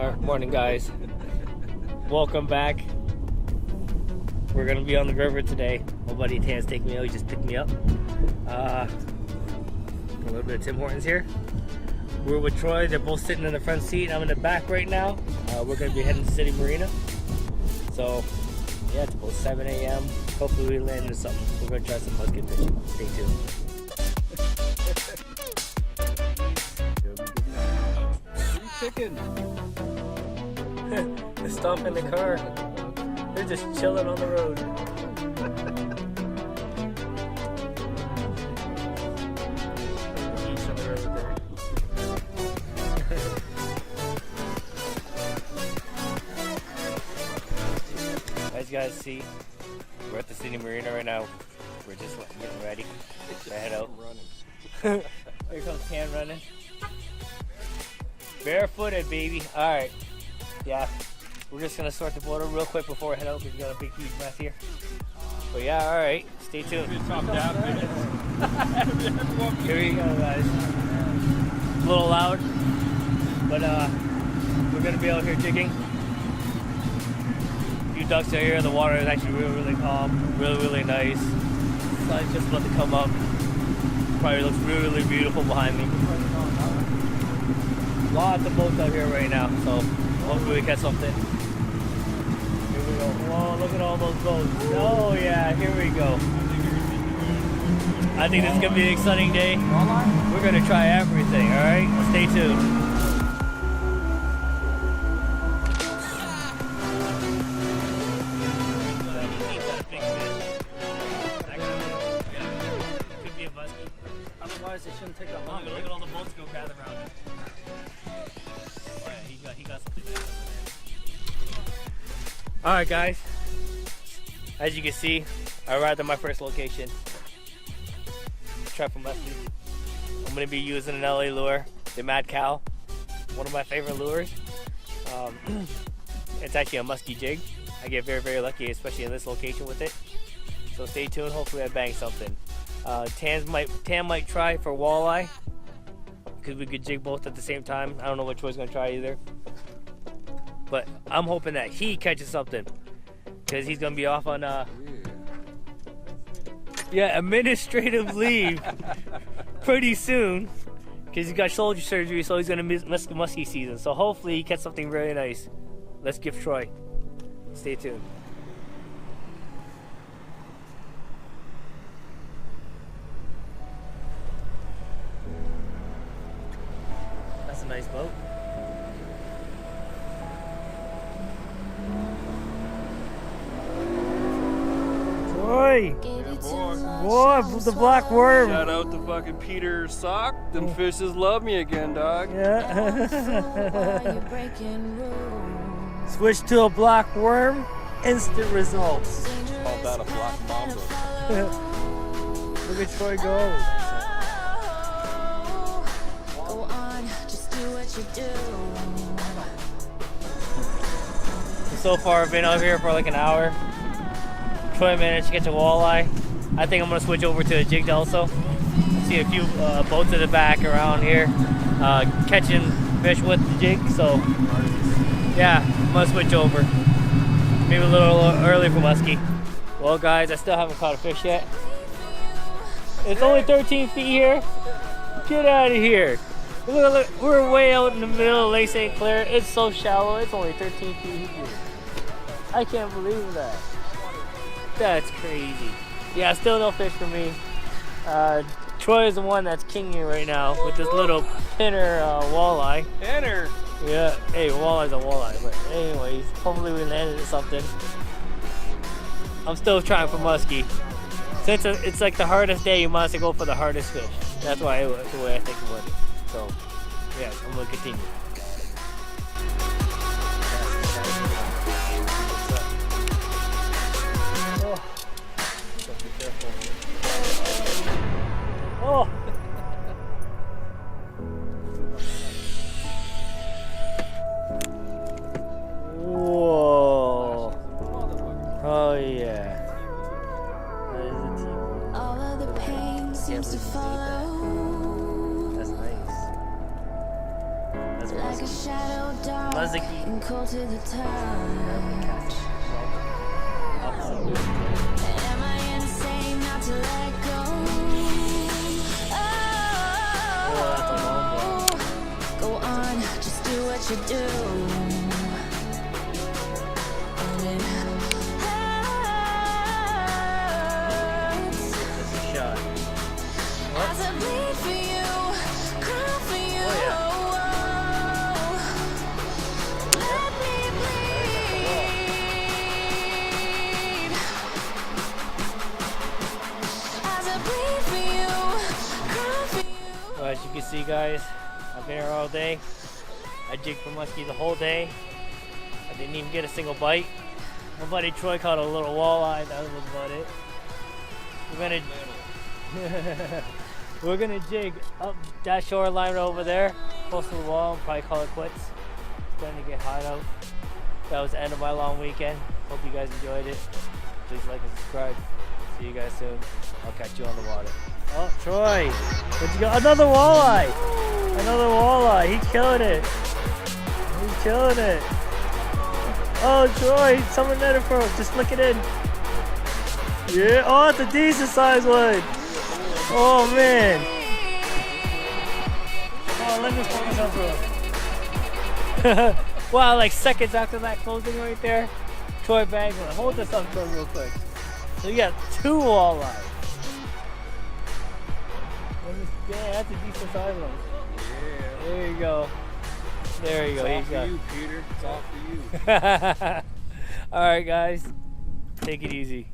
Alright, morning guys. Welcome back. We're gonna be on the river today. My buddy Tan's taking me out, he just picked me up. A little bit of Tim Hortons here. We're with Troy, they're both sitting in the front seat. I'm in the back right now. We're gonna be heading to City Marina. So yeah, it's about 7 a.m. Hopefully we land into something. We're gonna try some musket fishing. Stay tuned. Chicken. They're stopping in the car. They're just chilling on the road. Beach on the road there. As you guys see, we're at the City Marina right now. We're just getting ready to head out. Here comes Tan running. Barefooted, baby. Alright. Yeah. We're just gonna sort the boat out real quick before we head out because we got a big huge mess here. But yeah, alright. Stay tuned. Here we go, guys. A little loud. But we're gonna be out here jigging. A few ducks are here. The water is actually really calm. Really nice. The sun's just about to come up. Probably looks really beautiful behind me. Lots of boats out here right now, so hopefully we catch something. Here we go. Whoa, look at all those boats. Oh yeah, here we go. I think this is going to be an exciting day. We're going to try everything, alright? Stay tuned. Could be a muskie. Otherwise, it shouldn't take that long. Look at all the boats go gather around it. He got something nice over there. Alright guys, as you can see, I arrived at my first location. Try for muskie. I'm going to be using an LA lure, the Mad Cow, one of my favorite lures. It's actually a muskie jig. I get very lucky, especially in this location with it. So stay tuned, hopefully I bang something. Tan might try for walleye, because we could jig both at the same time. I don't know which one's gonna try either. But I'm hoping that he catches something, because he's gonna be off on administrative leave pretty soon, because he got shoulder surgery, so he's gonna miss the muskie season. So hopefully he catches something really nice. Let's give Troy. Stay tuned. That's a nice boat. Troy! Boy, the black worm! Shout out to fucking Peter Sock. Them fishes love me again, dog. Yeah. Switch to a black worm, instant results. Call that a black mamba. Look at Troy go. So far I've been out here for like an hour. Troy managed to catch a walleye. I think I'm gonna switch over to a jig also. See a few boats in the back around here catching fish with the jig, so yeah, I'm gonna switch over. Maybe a little early for muskie. Well guys, I still haven't caught a fish yet. It's only 13 feet here. Get out of here. Look, we're way out in the middle of Lake St. Clair. It's so shallow. It's only 13 feet here. I can't believe that. That's crazy. Yeah, still no fish for me. Troy is the one that's kinging right now with this little pinner walleye. Pinner? Yeah, hey, walleye's a walleye. But anyways, hopefully we landed something. I'm still trying for muskie. Since it's like the hardest day, you must go for the hardest fish. That's why the way I think about it. So, yeah, I'm gonna continue. Oh! Whoa! Oh yeah. That is a team. All of the pain seems to follow. That's nice. That's Like a shadow dark Lezaki. and cold to the touch. Absolutely. Am I insane not to let go? Oh, go on, just do what you do. And it hurts That's a shot. as I bleed for you, cry for you. Oh, yeah. Let me bleed as I bleed for you, cry for you. Well, as you can see, guys, I've been here all day. I jigged for muskie the whole day. I didn't even get a single bite. My buddy Troy caught a little walleye. That was about it. We're gonna jig up that shoreline over there, close to the wall, and probably call it quits. It's starting to get hot out. That was the end of my long weekend. Hope you guys enjoyed it. Please like and subscribe. See you guys soon. I'll catch you on the water. Oh, Troy, what'd you got? Another walleye! Another walleye. He's killing it. He's killing it. Oh, Troy, someone net it for him. Just flick it in. Yeah. Oh, it's a decent sized one. Oh, man. Oh, let me focus on for him. Wow, like seconds after that closing right there, Troy bagged one. Hold this up for him real quick. So you got 2 walleyes. Yeah, that's a decent size one. Yeah. There you go. There you go. It's all He's for got. you, Peter. It's all for you. All right, guys. Take it easy.